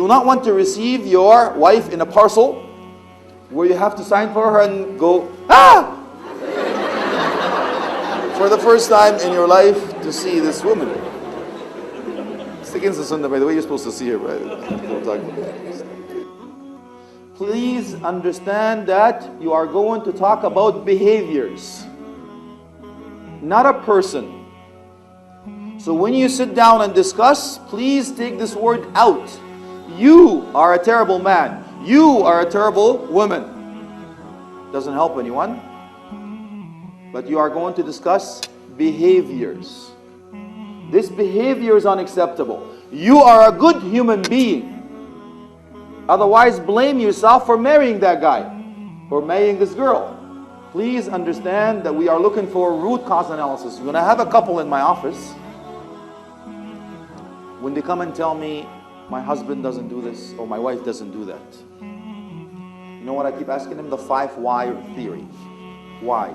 not want to receive your wife in a parcel where you have to sign for her and go, ah! For the first time in your life to see this woman. It's against the sunnah, by the way, you're supposed to see her, right? Don't talk about that. Please understand that you are going to talk about behaviors, not a person. So when you sit down and discuss, please take this word out. You are a terrible man. You are a terrible woman. Doesn't help anyone. But you are going to discuss behaviors. This behavior is unacceptable. You are a good human being. Otherwise, blame yourself for marrying that guy or marrying this girl. Please understand that we are looking for root cause analysis. When I have a couple in my office, when they come and tell me, my husband doesn't do this or my wife doesn't do that, you know what I keep asking them? The 5 why theory. Why?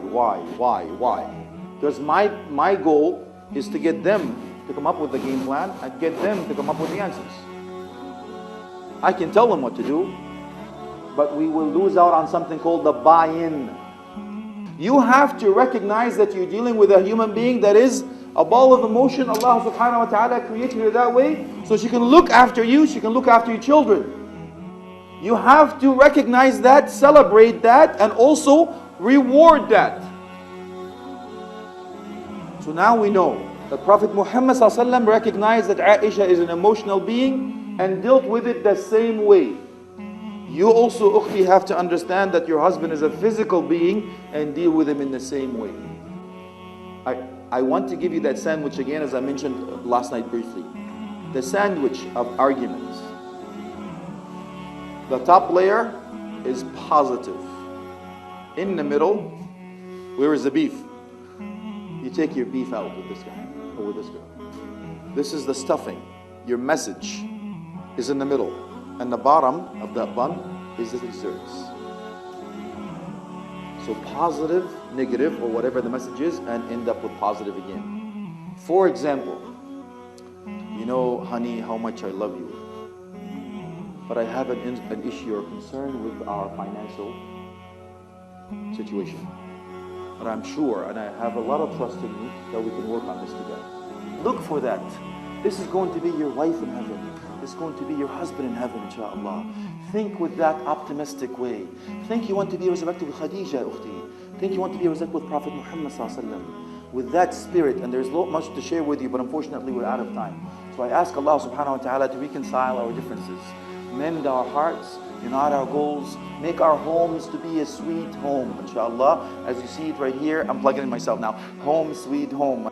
Because my goal is to get them to come up with the game plan and get them to come up with the answers. I can tell them what to do, but we will lose out on something called the buy-in. You have to recognize that you're dealing with a human being that is a ball of emotion. Allah subhanahu wa ta'ala created her that way so she can look after you, she can look after your children. You have to recognize that, celebrate that, and also reward that. So now we know that Prophet Muhammad ﷺ recognized that Aisha is an emotional being and dealt with it the same way. You also, ukhti, have to understand that your husband is a physical being and deal with him in the same way. I want to give you that sandwich again, as I mentioned last night briefly. The sandwich of arguments. The top layer is positive. In the middle, where is the beef? You take your beef out with this guy or with this girl. This is the stuffing. Your message is in the middle. And the bottom of that bun is the desserts. So positive, negative, or whatever the message is, and end up with positive again. For example, you know, honey, how much I love you, but I have an issue or concern with our financial situation. But I'm sure, and I have a lot of trust in you, that we can work on this together. Look for that. This is going to be your wife in heaven. This is going to be your husband in heaven, inshaAllah. Think with that optimistic way. Think you want to be resurrected with Khadija, ukhti. Think you want to be resurrected with Prophet Muhammad ﷺ. With that spirit, and there's not much to share with you, but unfortunately we're out of time. So I ask Allah subhanahu wa ta'ala to reconcile our differences, mend our hearts, unite our goals, make our homes to be a sweet home, inshallah. As you see it right here, I'm plugging in myself now. Home, sweet home.